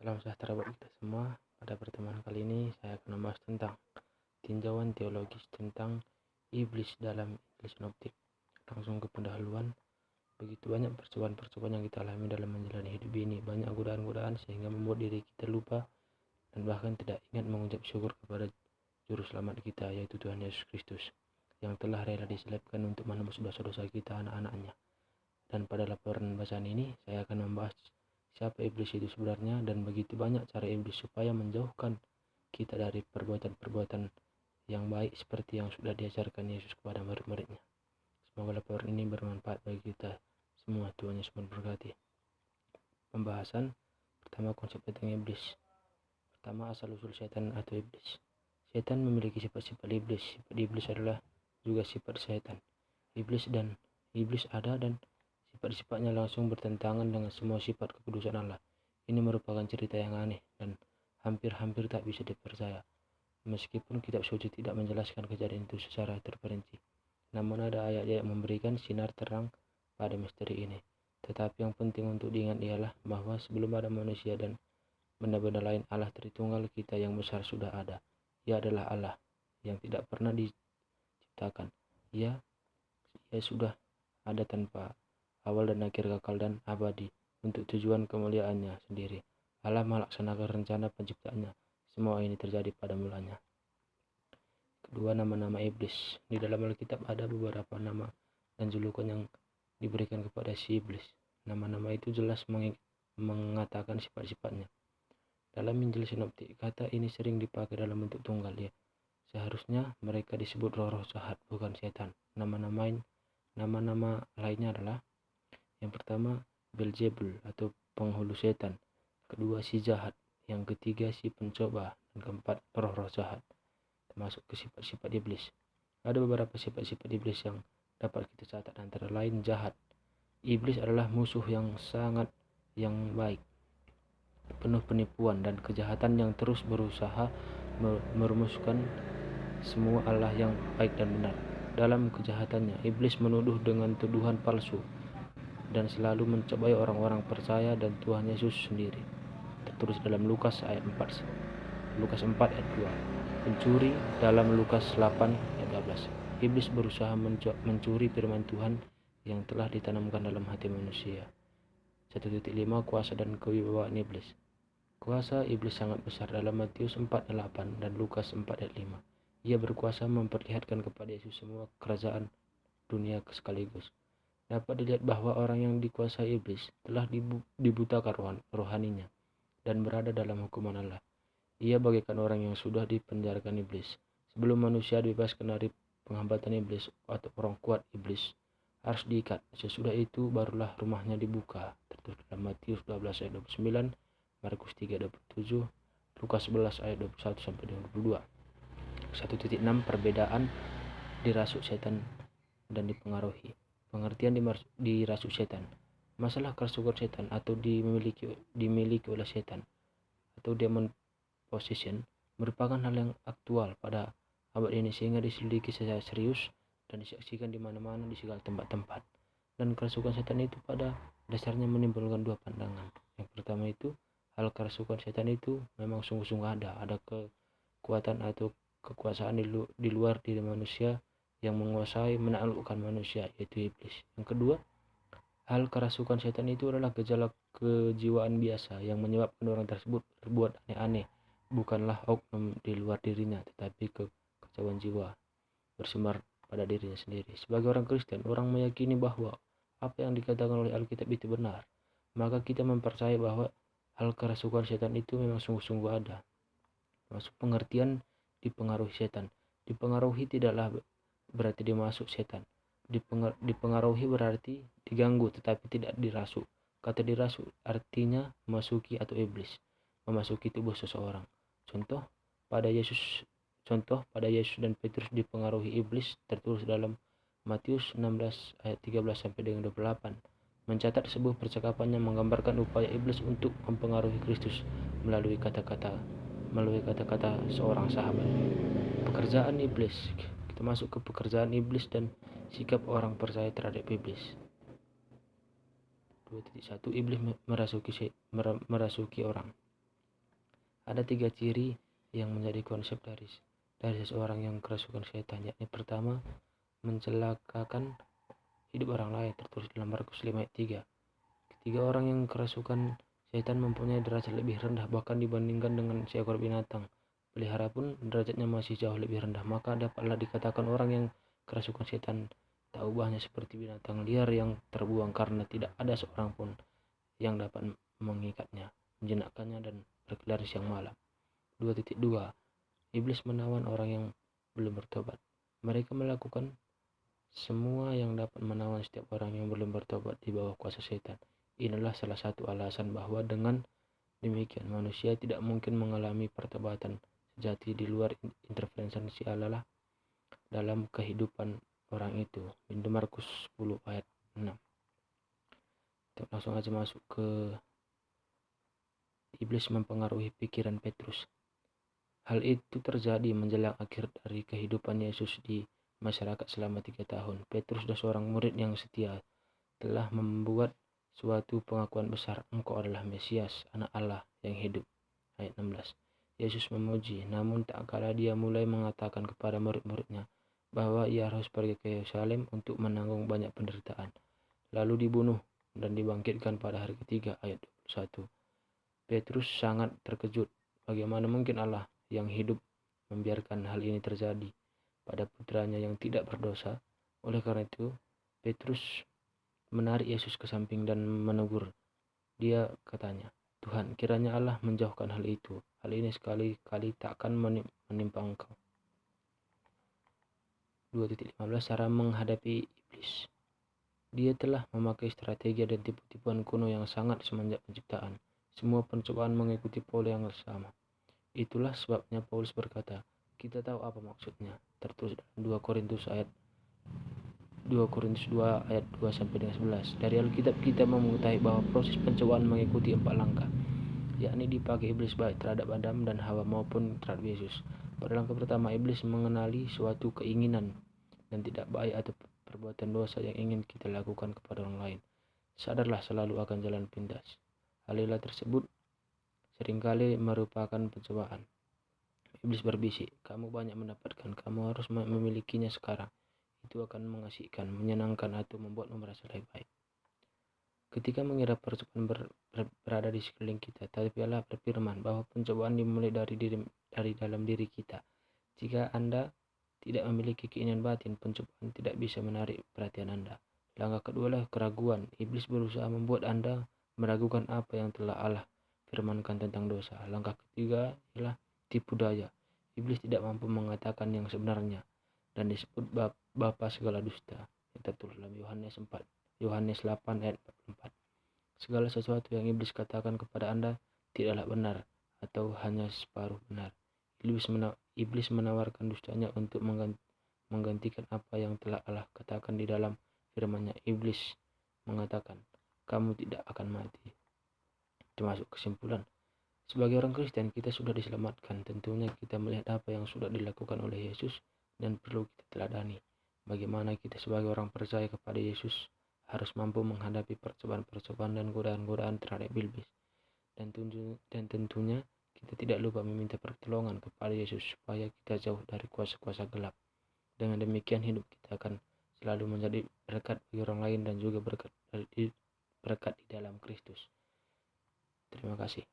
Salam sejahtera buat kita semua. Pada pertemuan kali ini saya akan membahas tentang tinjauan teologis tentang iblis dalam Injil Sinoptik. Langsung ke pendahuluan. Begitu banyak percobaan-percobaan yang kita alami dalam menjalani hidup ini, banyak godaan-godaan sehingga membuat diri kita lupa dan bahkan tidak ingat mengucap syukur kepada Juru Selamat kita, yaitu Tuhan Yesus Kristus, yang telah rela disalibkan untuk menebus dosa-dosa kita, anak-anaknya. Dan pada laporan bacaan ini saya akan membahas siapa iblis itu sebenarnya dan begitu banyak cara iblis supaya menjauhkan kita dari perbuatan-perbuatan yang baik seperti yang sudah diajarkan Yesus kepada murid-muridnya. Semoga laporan ini bermanfaat bagi kita semua. Tuhan Yesus memberkati. Pembahasan pertama, konsep tentang iblis. Pertama, asal-usul setan atau iblis. Setan memiliki sifat-sifat iblis. Sifat iblis adalah juga sifat setan. Iblis ada dan sifat-sifatnya langsung bertentangan dengan semua sifat kekudusan Allah. Ini merupakan cerita yang aneh dan hampir-hampir tak bisa dipercaya. Meskipun kitab suci tidak menjelaskan kejadian itu secara terperinci, namun ada ayat-ayat yang memberikan sinar terang pada misteri ini. Tetapi yang penting untuk diingat ialah bahwa sebelum ada manusia dan benda-benda lain, Allah Tritunggal kita yang besar sudah ada. Ia adalah Allah yang tidak pernah diciptakan. Ia sudah ada tanpa awal dan akhir, kekal dan abadi untuk tujuan kemuliaannya sendiri. Allah melaksanakan rencana penciptaannya. Semua ini terjadi pada mulanya. Kedua, nama-nama iblis. Di dalam Alkitab ada beberapa nama dan julukan yang diberikan kepada si iblis. Nama-nama itu jelas mengatakan sifat-sifatnya. Dalam Injil Sinoptik, kata ini sering dipakai dalam bentuk tunggal, ya. Seharusnya mereka disebut roh-roh jahat, bukan setan. Nama-nama lainnya adalah: yang pertama, Beelzebul atau penghulu setan. Kedua, si jahat. Yang ketiga, si pencoba. Dan keempat, roh-roh jahat. Termasuk ke sifat-sifat iblis. Ada beberapa sifat-sifat iblis yang dapat kita catat, antara lain jahat. Iblis adalah musuh yang baik, penuh penipuan dan kejahatan yang terus berusaha merumuskan semua Allah yang baik dan benar. Dalam kejahatannya, iblis menuduh dengan tuduhan palsu dan selalu mencobai orang-orang percaya dan Tuhan Yesus sendiri. Tertulis dalam Lukas 4 ayat 2. Pencuri dalam Lukas 8 ayat 12. Iblis berusaha mencuri firman Tuhan yang telah ditanamkan dalam hati manusia. 1.5 Kuasa dan kewibawaan iblis. Kuasa iblis sangat besar dalam Matius 4 ayat 8 dan Lukas 4 ayat 5. Ia berkuasa memperlihatkan kepada Yesus semua kerajaan dunia sekaligus. Dapat dilihat bahwa orang yang dikuasai iblis telah dibutakan rohaninya dan berada dalam hukuman Allah. Ia bagaikan orang yang sudah dipenjarakan iblis. Sebelum manusia dibebaskan dari penghambatan iblis atau orang kuat iblis harus diikat. Sesudah itu barulah rumahnya dibuka. Tertulis dalam Matius 12 ayat 29, Markus 3 ayat 27, Lukas 11 ayat 21 sampai 22. 1.6 Perbedaan dirasuk setan dan dipengaruhi. Pengertian dirasuk setan. Masalah kerasukan setan atau dimiliki oleh setan atau demon possession merupakan hal yang aktual pada abad ini, sehingga diselidiki secara serius dan disaksikan di mana-mana, di segala tempat-tempat. Dan kerasukan setan itu pada dasarnya menimbulkan dua pandangan. Yang pertama itu, hal kerasukan setan itu memang sungguh-sungguh ada kekuatan atau kekuasaan di luar diri manusia yang menguasai menaklukkan manusia, yaitu iblis. Yang kedua, hal kerasukan setan itu adalah gejala kejiwaan biasa yang menyebabkan orang tersebut berbuat aneh-aneh, bukanlah oknum di luar dirinya, tetapi kekacauan jiwa bersumber pada dirinya sendiri. Sebagai orang Kristen, orang meyakini bahwa apa yang dikatakan oleh Alkitab itu benar, maka kita mempercayai bahwa hal kerasukan setan itu memang sungguh-sungguh ada. Masuk pengertian dipengaruhi setan. Dipengaruhi tidaklah berarti dimasuk setan. Dipengaruhi berarti diganggu tetapi tidak dirasuk. Kata dirasuk artinya memasuki atau iblis memasuki tubuh seseorang. Contoh pada Yesus dan Petrus dipengaruhi iblis tertulis dalam Matius 16 ayat 13 sampai dengan 28. Mencatat sebuah percakapan yang menggambarkan upaya iblis untuk mempengaruhi Kristus melalui kata-kata seorang sahabat. Pekerjaan iblis. Kita masuk ke pekerjaan iblis dan sikap orang percaya terhadap iblis. 2.1 Iblis merasuki orang. Ada 3 ciri yang menjadi konsep dari seseorang yang kerasukan setan, yakni pertama, mencelakakan hidup orang lain, tertulis dalam Markus 5 ayat 3. Ketiga, orang yang kerasukan setan mempunyai derajat lebih rendah bahkan dibandingkan dengan seekor binatang pelihara pun derajatnya masih jauh lebih rendah. Maka dapatlah dikatakan orang yang kerasukan setan tak ubahnya seperti binatang liar yang terbuang, karena tidak ada seorang pun yang dapat mengikatnya, menjenakkannya dan berkeliaran siang malam. 2.2. Iblis menawan orang yang belum bertobat. Mereka melakukan semua yang dapat menawan setiap orang yang belum bertobat di bawah kuasa setan. Inilah salah satu alasan bahwa dengan demikian manusia tidak mungkin mengalami pertobatan sejati di luar intervensi Allah dalam kehidupan orang itu. Pintu Markus 10 ayat 6. Kita langsung aja masuk ke iblis mempengaruhi pikiran Petrus. Hal itu terjadi menjelang akhir dari kehidupan Yesus di masyarakat selama 3 tahun. Petrus adalah seorang murid yang setia, telah membuat suatu pengakuan besar, "Engkau adalah Mesias, anak Allah yang hidup." Ayat 16. Yesus memuji, namun tak kala dia mulai mengatakan kepada murid-muridnya bahwa ia harus pergi ke Yerusalem untuk menanggung banyak penderitaan, lalu dibunuh dan dibangkitkan pada hari ketiga. Ayat 21. Petrus sangat terkejut. Bagaimana mungkin Allah yang hidup membiarkan hal ini terjadi pada putranya yang tidak berdosa? Oleh karena itu, Petrus menarik Yesus ke samping dan menegur. Dia katanya, "Tuhan, kiranya Allah menjauhkan hal itu. Hal ini sekali-kali takkan menimpa Engkau." 2.15 Cara menghadapi iblis. Dia telah memakai strategi dan tipu-tipuan kuno yang sangat semenjak penciptaan. Semua pencobaan mengikuti pola yang sama. Itulah sebabnya Paulus berkata, "Kita tahu apa maksudnya." Tertulis dalam 2 Korintus 2 ayat 2 sampai dengan 11. Dari Alkitab kita mengetahui bahwa proses pencobaan mengikuti 4 langkah, yakni dipakai iblis baik terhadap Adam dan Hawa maupun terhadap Yesus. Pada langkah pertama, iblis mengenali suatu keinginan dan tidak baik atau perbuatan dosa yang ingin kita lakukan kepada orang lain. Sadarlah selalu akan jalan pintas. Hal-hal tersebut seringkali merupakan pencobaan. Iblis berbisik, "Kamu banyak mendapatkan, kamu harus memilikinya sekarang. Itu akan mengasihkan, menyenangkan, atau membuatmu merasa lebih baik." Ketika mengira percobaan berada di sekeliling kita, tapi Allah berfirman bahwa pencobaan dimulai dari dalam diri kita. Jika Anda tidak memiliki keinginan batin, pencobaan tidak bisa menarik perhatian Anda. Langkah kedua adalah keraguan. Iblis berusaha membuat Anda meragukan apa yang telah Allah firmankan tentang dosa. Langkah ketiga adalah tipu daya. Iblis tidak mampu mengatakan yang sebenarnya dan disebut bapa segala dusta, yang tertulis dalam Yohanes 8 ayat 44. Segala sesuatu yang iblis katakan kepada Anda tidaklah benar atau hanya separuh benar. Iblis menawarkan dustanya untuk menggantikan apa yang telah Allah katakan di dalam firman-Nya. Iblis mengatakan, "Kamu tidak akan mati." Termasuk kesimpulan, sebagai orang Kristen kita sudah diselamatkan. Tentunya kita melihat apa yang sudah dilakukan oleh Yesus dan perlu kita teladani. Bagaimana kita sebagai orang percaya kepada Yesus harus mampu menghadapi percobaan-percobaan dan godaan-godaan terhadap iblis. Dan tentunya kita tidak lupa meminta pertolongan kepada Yesus supaya kita jauh dari kuasa-kuasa gelap. Dengan demikian hidup kita akan selalu menjadi berkat bagi orang lain dan juga berkat di dalam Kristus. Terima kasih.